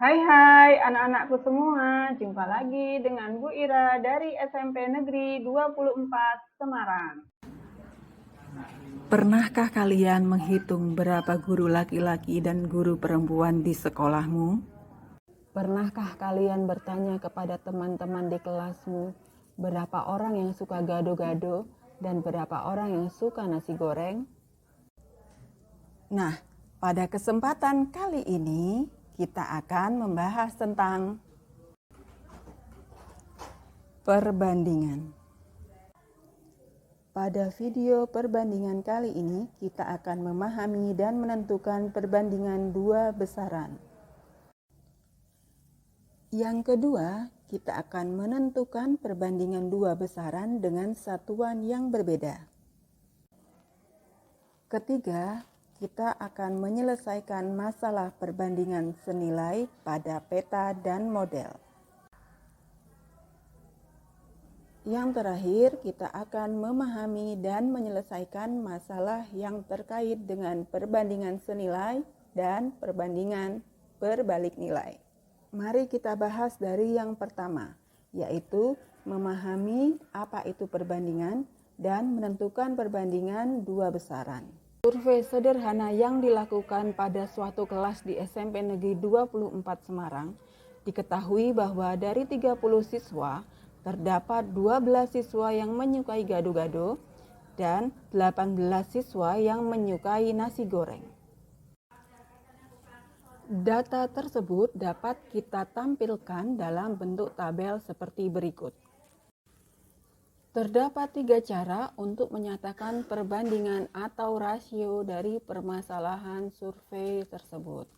Hai anak-anakku semua, jumpa lagi dengan Bu Ira dari SMP Negeri 24 Semarang. Pernahkah kalian menghitung berapa guru laki-laki dan guru perempuan di sekolahmu? Pernahkah kalian bertanya kepada teman-teman di kelasmu berapa orang yang suka gado-gado dan berapa orang yang suka nasi goreng? Nah, pada kesempatan kali ini kita akan membahas tentang perbandingan. Pada video perbandingan kali ini, kita akan memahami dan menentukan perbandingan dua besaran. Yang kedua, kita akan menentukan perbandingan dua besaran dengan satuan yang berbeda. Ketiga, kita akan menyelesaikan masalah perbandingan senilai pada peta dan model. Yang terakhir, kita akan memahami dan menyelesaikan masalah yang terkait dengan perbandingan senilai dan perbandingan berbalik nilai. Mari kita bahas dari yang pertama, yaitu memahami apa itu perbandingan dan menentukan perbandingan dua besaran. Survei sederhana yang dilakukan pada suatu kelas di SMP Negeri 24 Semarang, diketahui bahwa dari 30 siswa, terdapat 12 siswa yang menyukai gado-gado dan 18 siswa yang menyukai nasi goreng. Data tersebut dapat kita tampilkan dalam bentuk tabel seperti berikut. Terdapat 3 cara untuk menyatakan perbandingan atau rasio dari permasalahan survei tersebut.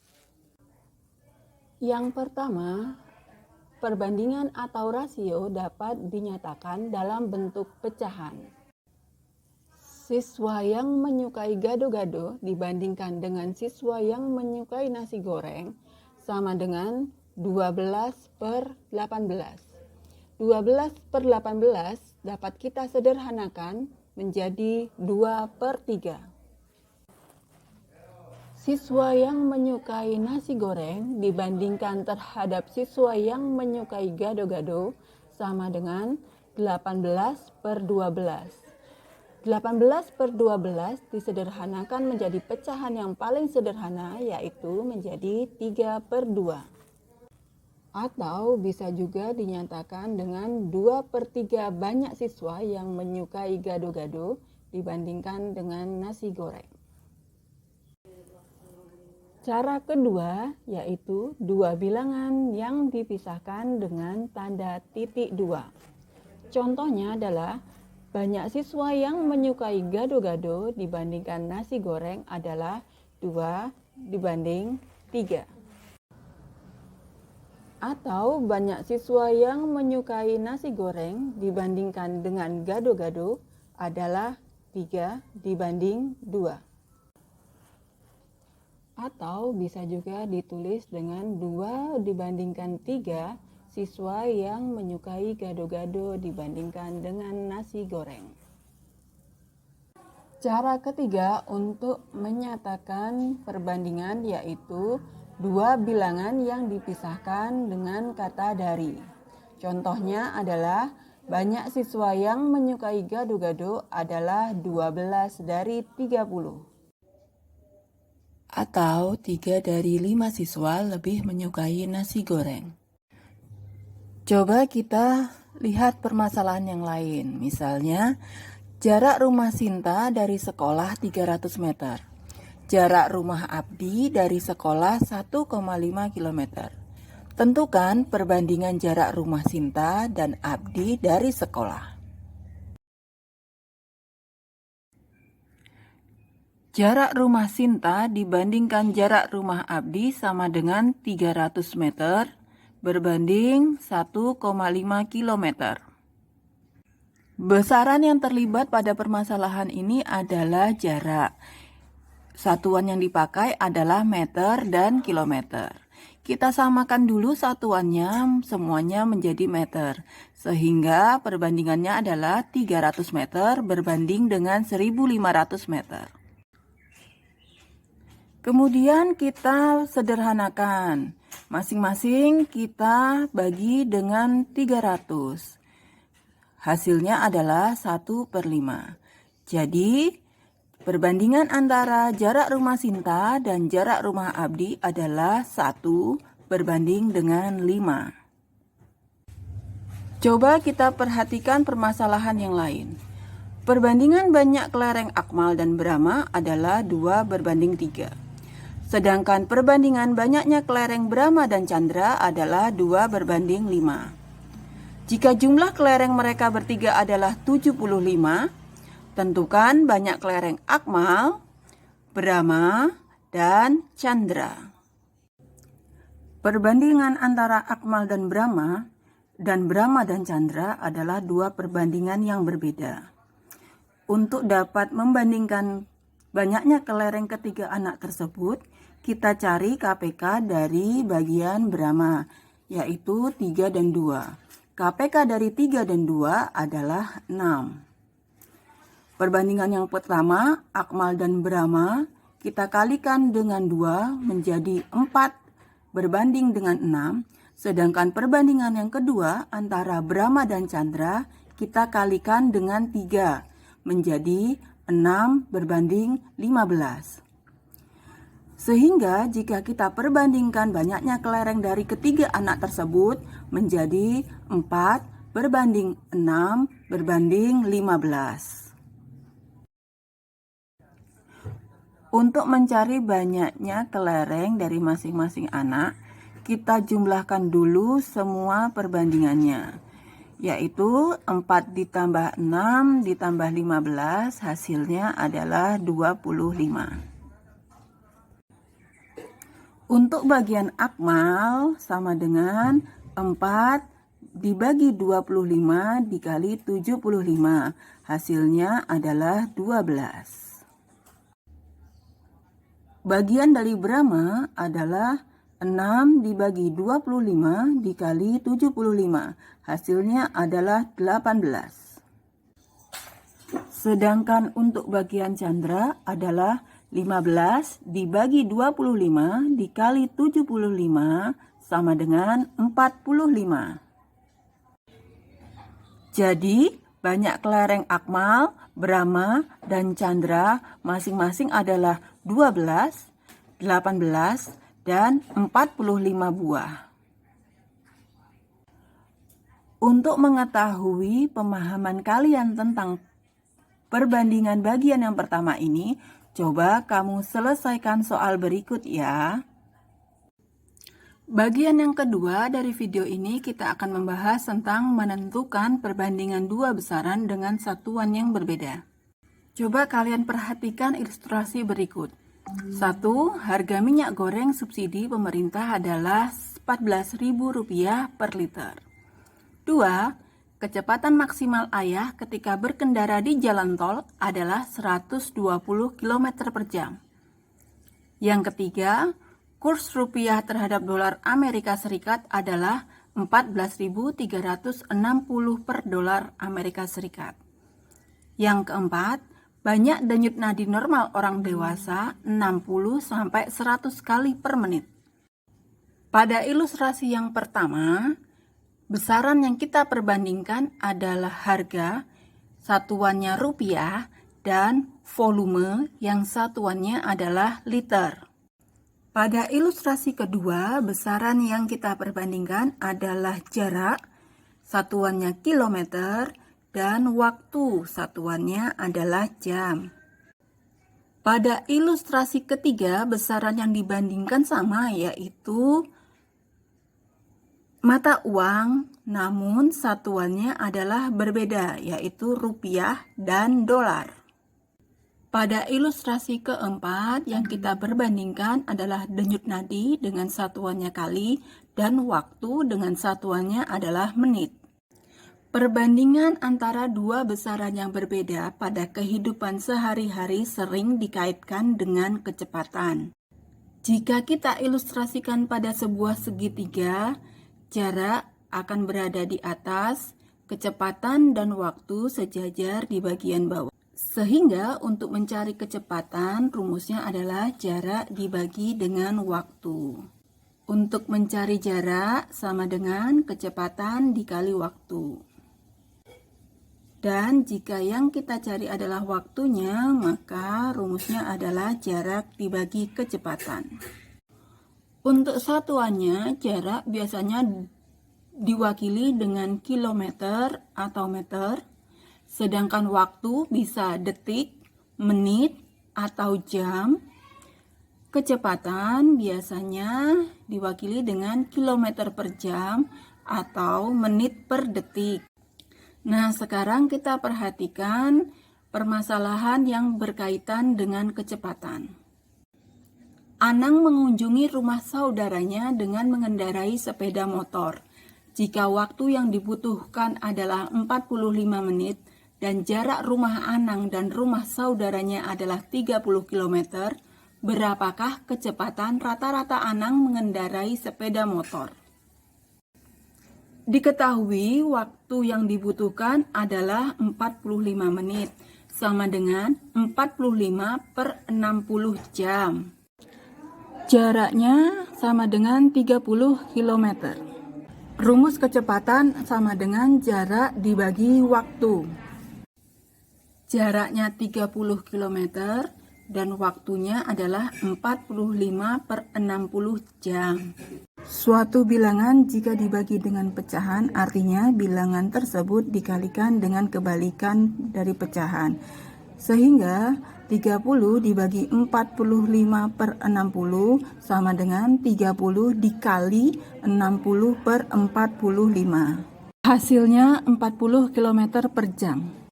Yang pertama, perbandingan atau rasio dapat dinyatakan dalam bentuk pecahan. Siswa yang menyukai gado-gado dibandingkan dengan siswa yang menyukai nasi goreng sama dengan 12/18. 12/18 dapat kita sederhanakan menjadi 2/3. Siswa yang menyukai nasi goreng dibandingkan terhadap siswa yang menyukai gado-gado sama dengan 18/12. 18/12 disederhanakan menjadi pecahan yang paling sederhana, yaitu menjadi 3/2. Atau bisa juga dinyatakan dengan 2/3 banyak siswa yang menyukai gado-gado dibandingkan dengan nasi goreng. Cara kedua yaitu dua bilangan yang dipisahkan dengan tanda titik dua. Contohnya adalah banyak siswa yang menyukai gado-gado dibandingkan nasi goreng adalah 2/3. Atau banyak siswa yang menyukai nasi goreng dibandingkan dengan gado-gado adalah 3/2. Atau bisa juga ditulis dengan 2/3 siswa yang menyukai gado-gado dibandingkan dengan nasi goreng. Cara ketiga untuk menyatakan perbandingan yaitu dua bilangan yang dipisahkan dengan kata dari. Contohnya adalah banyak siswa yang menyukai gado-gado adalah 12/30. Atau 3/5 siswa lebih menyukai nasi goreng. Coba kita lihat permasalahan yang lain. Misalnya, jarak rumah Sinta dari sekolah 300 meter. Jarak rumah Abdi dari sekolah 1,5 km. Tentukan perbandingan jarak rumah Sinta dan Abdi dari sekolah. Jarak rumah Sinta dibandingkan jarak rumah Abdi sama dengan 300 meter berbanding 1,5 km. Besaran yang terlibat pada permasalahan ini adalah jarak. Satuan yang dipakai adalah meter dan kilometer. Kita samakan dulu satuannya semuanya menjadi meter. Sehingga perbandingannya adalah 300 meter berbanding dengan 1.500 meter. Kemudian kita sederhanakan. Masing-masing kita bagi dengan 300. Hasilnya adalah 1/5. Jadi, perbandingan antara jarak rumah Sinta dan jarak rumah Abdi adalah 1 berbanding dengan 5. Coba kita perhatikan permasalahan yang lain. Perbandingan banyak kelereng Akmal dan Brahma adalah 2 berbanding 3. Sedangkan perbandingan banyaknya kelereng Brahma dan Chandra adalah 2 berbanding 5. Jika jumlah kelereng mereka bertiga adalah 75, tentukan banyak kelereng Akmal, Brahma, dan Chandra. Perbandingan antara Akmal dan Brahma dan Chandra adalah 2 perbandingan yang berbeda. Untuk dapat membandingkan banyaknya kelereng ketiga anak tersebut, kita cari KPK dari bagian Brahma, yaitu 3 dan 2. KPK dari 3 dan 2 adalah 6. Perbandingan yang pertama, Akmal dan Brahma, kita kalikan dengan 2 menjadi 4 berbanding dengan 6. Sedangkan perbandingan yang kedua antara Brahma dan Chandra, kita kalikan dengan 3 menjadi 6 berbanding 15. Sehingga jika kita perbandingkan banyaknya kelereng dari ketiga anak tersebut menjadi 4 berbanding 6 berbanding 15. Untuk mencari banyaknya kelereng dari masing-masing anak, kita jumlahkan dulu semua perbandingannya, yaitu 4 ditambah 6 ditambah 15, hasilnya adalah 25. Untuk bagian Akmal sama dengan 4 dibagi 25 dikali 75, hasilnya adalah 12. Bagian dari Brahma adalah 6 dibagi 25 dikali 75, hasilnya adalah 18. Sedangkan untuk bagian Chandra adalah 15 dibagi 25 dikali 75 sama dengan 45. Jadi, banyak kelereng Akmal, Brahma, dan Chandra masing-masing adalah 12, 18, dan 45 buah. Untuk mengetahui pemahaman kalian tentang perbandingan bagian yang pertama ini, coba kamu selesaikan soal berikut ya. Bagian yang kedua dari video ini kita akan membahas tentang menentukan perbandingan 2 besaran dengan satuan yang berbeda. Coba kalian perhatikan ilustrasi berikut. 1. Harga minyak goreng subsidi pemerintah adalah Rp14.000 per liter. 2. Kecepatan maksimal ayah ketika berkendara di jalan tol adalah 120 km per jam. Yang ketiga, kurs rupiah terhadap dolar Amerika Serikat adalah 14.360 per dolar Amerika Serikat. Yang keempat, banyak denyut nadi normal orang dewasa 60-100 kali per menit. Pada ilustrasi yang pertama, besaran yang kita perbandingkan adalah harga, satuannya rupiah, dan volume yang satuannya adalah liter. Pada ilustrasi kedua, besaran yang kita perbandingkan adalah jarak, satuannya kilometer, dan waktu, satuannya adalah jam. Pada ilustrasi ketiga, besaran yang dibandingkan sama, yaitu mata uang, namun satuannya adalah berbeda, yaitu rupiah dan dolar. Pada ilustrasi keempat, yang kita perbandingkan adalah denyut nadi dengan satuannya kali dan waktu dengan satuannya adalah menit. Perbandingan antara dua besaran yang berbeda pada kehidupan sehari-hari sering dikaitkan dengan kecepatan. Jika kita ilustrasikan pada sebuah segitiga, jarak akan berada di atas, kecepatan dan waktu sejajar di bagian bawah. Sehingga untuk mencari kecepatan, rumusnya adalah jarak dibagi dengan waktu. Untuk mencari jarak sama dengan kecepatan dikali waktu. Dan jika yang kita cari adalah waktunya, maka rumusnya adalah jarak dibagi kecepatan. Untuk satuannya, jarak biasanya diwakili dengan kilometer atau meter, sedangkan waktu bisa detik, menit, atau jam. Kecepatan biasanya diwakili dengan kilometer per jam atau menit per detik. Nah, sekarang kita perhatikan permasalahan yang berkaitan dengan kecepatan. Anang mengunjungi rumah saudaranya dengan mengendarai sepeda motor. Jika waktu yang dibutuhkan adalah 45 menit dan jarak rumah Anang dan rumah saudaranya adalah 30 km, berapakah kecepatan rata-rata Anang mengendarai sepeda motor? Diketahui waktu yang dibutuhkan adalah 45 menit, sama dengan 45 per 60 jam. Jaraknya sama dengan 30 km. Rumus kecepatan sama dengan jarak dibagi waktu. Jaraknya 30 km dan waktunya adalah 45 per 60 jam. Suatu bilangan jika dibagi dengan pecahan, artinya bilangan tersebut dikalikan dengan kebalikan dari pecahan. Sehingga 30 dibagi 45 per 60 sama dengan 30 dikali 60 per 45. Hasilnya 40 km per jam.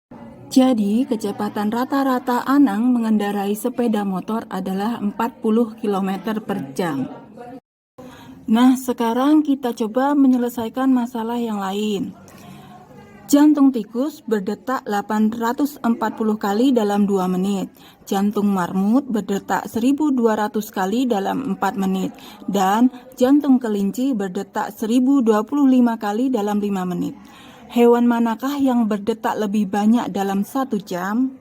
Jadi, kecepatan rata-rata Anang mengendarai sepeda motor adalah 40 km per jam. Nah, sekarang kita coba menyelesaikan masalah yang lain. Jantung tikus berdetak 840 kali dalam 2 menit. Jantung marmut berdetak 1200 kali dalam 4 menit. Dan jantung kelinci berdetak 1025 kali dalam 5 menit. Hewan manakah yang berdetak lebih banyak dalam 1 jam?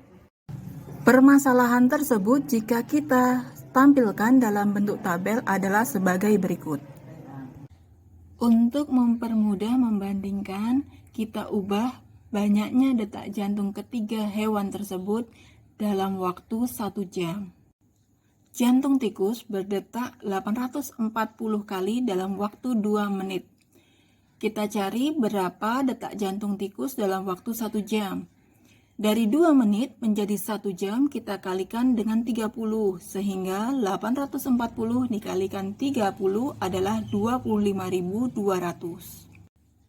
Permasalahan tersebut jika kita tampilkan dalam bentuk tabel adalah sebagai berikut. Untuk mempermudah membandingkan, kita ubah banyaknya detak jantung ketiga hewan tersebut dalam waktu 1 jam. Jantung tikus berdetak 840 kali dalam waktu 2 menit. Kita cari berapa detak jantung tikus dalam waktu 1 jam. Dari 2 menit menjadi 1 jam kita kalikan dengan 30, sehingga 840 dikalikan 30 adalah 25.200.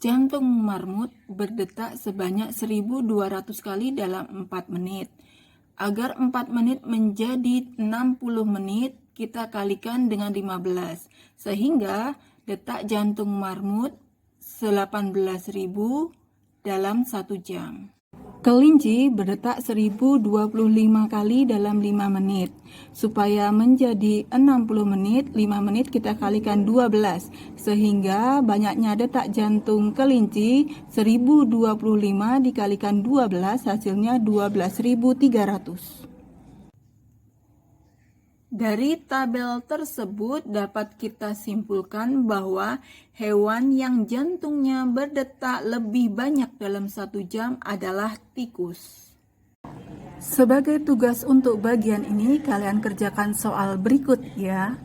Jantung marmut berdetak sebanyak 1.200 kali dalam 4 menit. Agar 4 menit menjadi 60 menit, kita kalikan dengan 15, sehingga detak jantung marmut 18.000 dalam 1 jam. Kelinci berdetak 1025 kali dalam 5 menit. Supaya menjadi 60 menit, 5 menit kita kalikan 12. Sehingga banyaknya detak jantung kelinci 1025 dikalikan 12 hasilnya 12.300. Dari tabel tersebut dapat kita simpulkan bahwa hewan yang jantungnya berdetak lebih banyak dalam 1 jam adalah tikus. Sebagai tugas untuk bagian ini, kalian kerjakan soal berikut ya.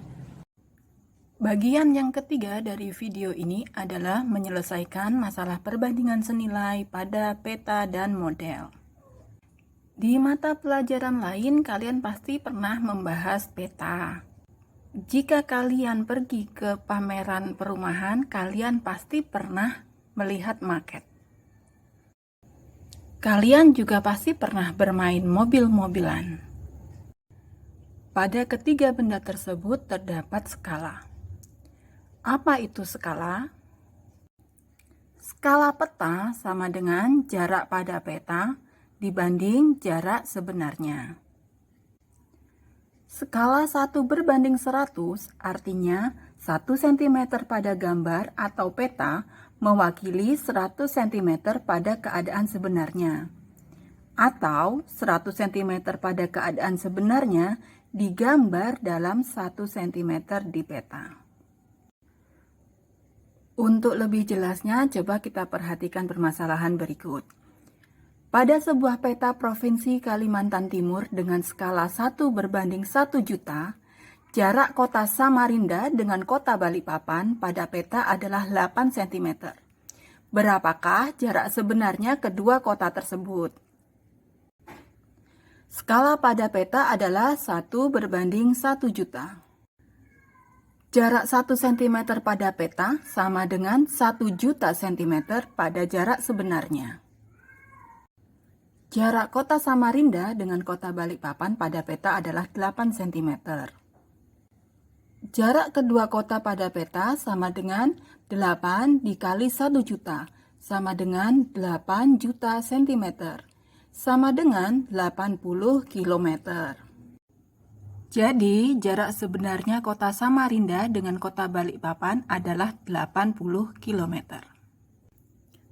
Bagian yang ketiga dari video ini adalah menyelesaikan masalah perbandingan senilai pada peta dan model. Di mata pelajaran lain, kalian pasti pernah membahas peta. Jika kalian pergi ke pameran perumahan, kalian pasti pernah melihat maket. Kalian juga pasti pernah bermain mobil-mobilan. Pada ketiga benda tersebut terdapat skala. Apa itu skala? Skala peta sama dengan jarak pada peta dibanding jarak sebenarnya. Skala 1 berbanding 100 artinya 1 cm pada gambar atau peta mewakili 100 cm pada keadaan sebenarnya. Atau 100 cm pada keadaan sebenarnya digambar dalam 1 cm di peta. Untuk lebih jelasnya, coba kita perhatikan permasalahan berikut. Pada sebuah peta Provinsi Kalimantan Timur dengan skala 1:1 juta, jarak kota Samarinda dengan kota Balikpapan pada peta adalah 8 cm. Berapakah jarak sebenarnya kedua kota tersebut? Skala pada peta adalah 1:1 juta. Jarak 1 cm pada peta sama dengan 1 juta cm pada jarak sebenarnya. Jarak kota Samarinda dengan kota Balikpapan pada peta adalah 8 cm. Jarak kedua kota pada peta sama dengan 8 dikali 1 juta, sama dengan 8 juta cm, sama dengan 80 km. Jadi, jarak sebenarnya kota Samarinda dengan kota Balikpapan adalah 80 km.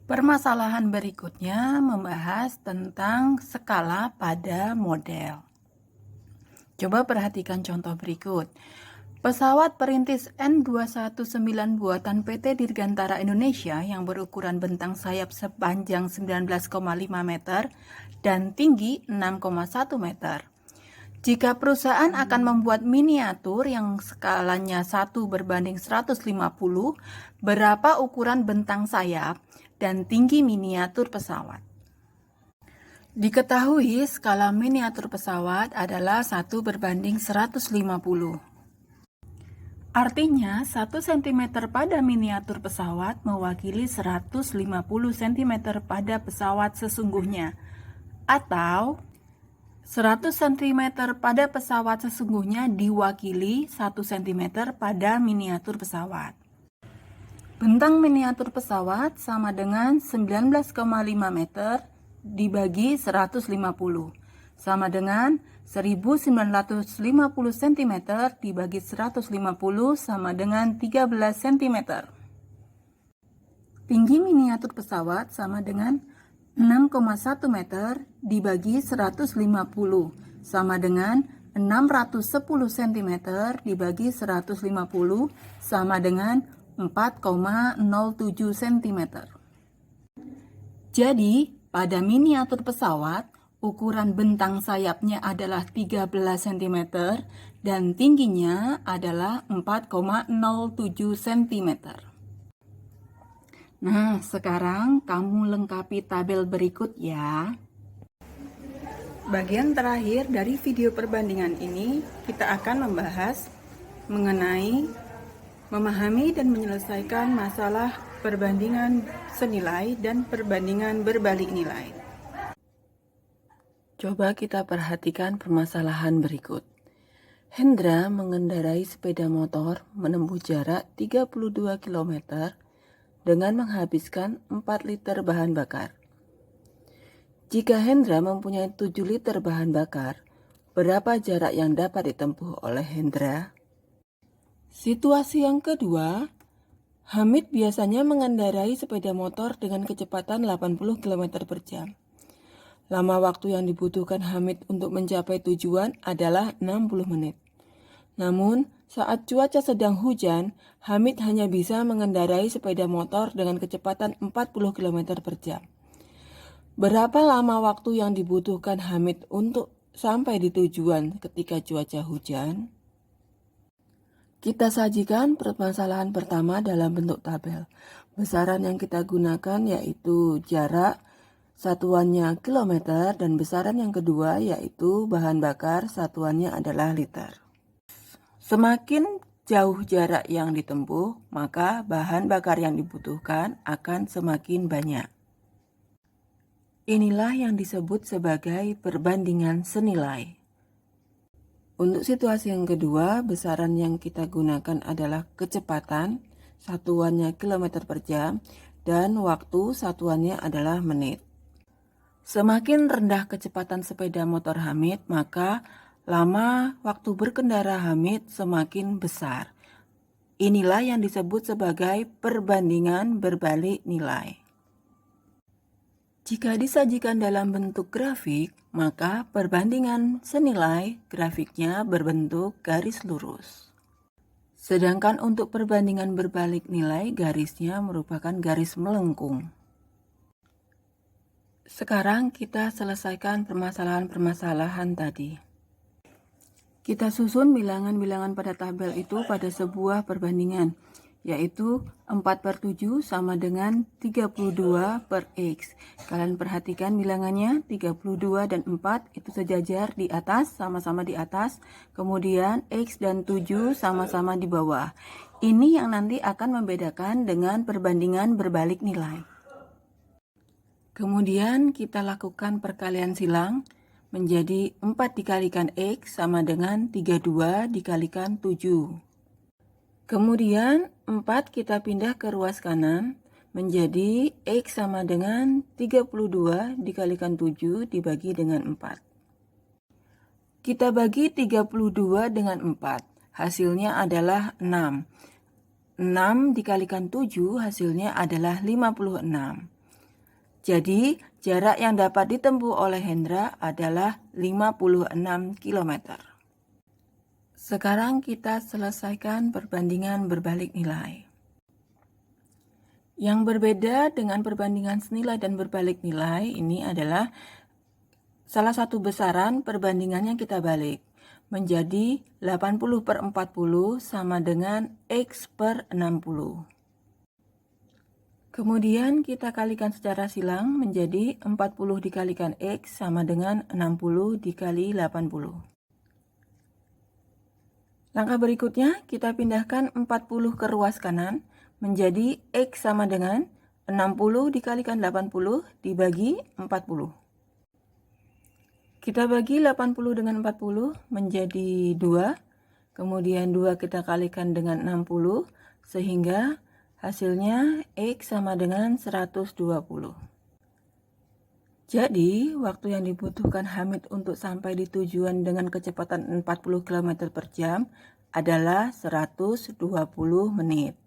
Permasalahan berikutnya membahas tentang skala pada model. Coba perhatikan contoh berikut. Pesawat perintis N219 buatan PT Dirgantara Indonesia yang berukuran bentang sayap sepanjang 19,5 meter dan tinggi 6,1 meter. Jika perusahaan akan membuat miniatur yang skalanya 1:150, berapa ukuran bentang sayap dan tinggi miniatur pesawat? Diketahui skala miniatur pesawat adalah 1:150. Artinya, 1 cm pada miniatur pesawat mewakili 150 cm pada pesawat sesungguhnya, atau 100 cm pada pesawat sesungguhnya diwakili 1 cm pada miniatur pesawat. Bentang miniatur pesawat sama dengan 19,5 meter dibagi 150, sama dengan 1950 cm dibagi 150 sama dengan 13 cm. Tinggi miniatur pesawat sama dengan 6,1 meter dibagi 150 sama dengan 610 cm dibagi 150 sama dengan 4,07 cm. Jadi, pada miniatur pesawat, ukuran bentang sayapnya adalah 13 cm dan tingginya adalah 4,07 cm. Nah, sekarang kamu lengkapi tabel berikut ya. Bagian terakhir dari video perbandingan ini, kita akan membahas mengenai memahami dan menyelesaikan masalah perbandingan senilai dan perbandingan berbalik nilai. Coba kita perhatikan permasalahan berikut. Hendra mengendarai sepeda motor menempuh jarak 32 km dengan menghabiskan 4 liter bahan bakar. Jika Hendra mempunyai 7 liter bahan bakar, berapa jarak yang dapat ditempuh oleh Hendra? Situasi yang kedua, Hamid biasanya mengendarai sepeda motor dengan kecepatan 80 km per jam. Lama waktu yang dibutuhkan Hamid untuk mencapai tujuan adalah 60 menit. Namun, saat cuaca sedang hujan, Hamid hanya bisa mengendarai sepeda motor dengan kecepatan 40 km per jam. Berapa lama waktu yang dibutuhkan Hamid untuk sampai di tujuan ketika cuaca hujan? Kita sajikan permasalahan pertama dalam bentuk tabel. Besaran yang kita gunakan yaitu jarak, satuannya kilometer, dan besaran yang kedua yaitu bahan bakar, satuannya adalah liter. Semakin jauh jarak yang ditempuh, maka bahan bakar yang dibutuhkan akan semakin banyak. Inilah yang disebut sebagai perbandingan senilai. Untuk situasi yang kedua, besaran yang kita gunakan adalah kecepatan, satuannya kilometer per jam, dan waktu, satuannya adalah menit. Semakin rendah kecepatan sepeda motor Hamid, maka lama waktu berkendara Hamid semakin besar. Inilah yang disebut sebagai perbandingan berbalik nilai. Jika disajikan dalam bentuk grafik, maka perbandingan senilai grafiknya berbentuk garis lurus. Sedangkan untuk perbandingan berbalik nilai, garisnya merupakan garis melengkung. Sekarang kita selesaikan permasalahan-permasalahan tadi. Kita susun bilangan-bilangan pada tabel itu pada sebuah perbandingan, yaitu 4/7 sama dengan 32 per X. Kalian perhatikan bilangannya, 32 dan 4 itu sejajar di atas, sama-sama di atas. Kemudian X dan 7 sama-sama di bawah. Ini yang nanti akan membedakan dengan perbandingan berbalik nilai. Kemudian kita lakukan perkalian silang menjadi 4 dikalikan X sama dengan 32 dikalikan 7. Kemudian 4 kita pindah ke ruas kanan menjadi X sama dengan 32 dikalikan 7 dibagi dengan 4. Kita bagi 32 dengan 4, hasilnya adalah 6. 6 dikalikan 7 hasilnya adalah 56. Jadi, jarak yang dapat ditempuh oleh Hendra adalah 56 km. Sekarang kita selesaikan perbandingan berbalik nilai. Yang berbeda dengan perbandingan senilai dan berbalik nilai ini adalah salah satu besaran perbandingannya kita balik menjadi 80/40 sama dengan X per 60. Kemudian kita kalikan secara silang menjadi 40 dikalikan X sama dengan 60 dikali 80. Langkah berikutnya kita pindahkan 40 ke ruas kanan menjadi X sama dengan 60 dikalikan 80 dibagi 40. Kita bagi 80 dengan 40 menjadi 2, kemudian 2 kita kalikan dengan 60 sehingga hasilnya X sama dengan 120. Jadi, waktu yang dibutuhkan Hamid untuk sampai di tujuan dengan kecepatan 40 km per jam adalah 120 menit.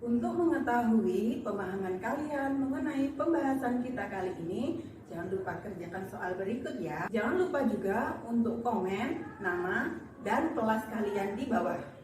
Untuk mengetahui pemahaman kalian mengenai pembahasan kita kali ini, jangan lupa kerjakan soal berikut ya. Jangan lupa juga untuk komen nama dan kelas kalian di bawah.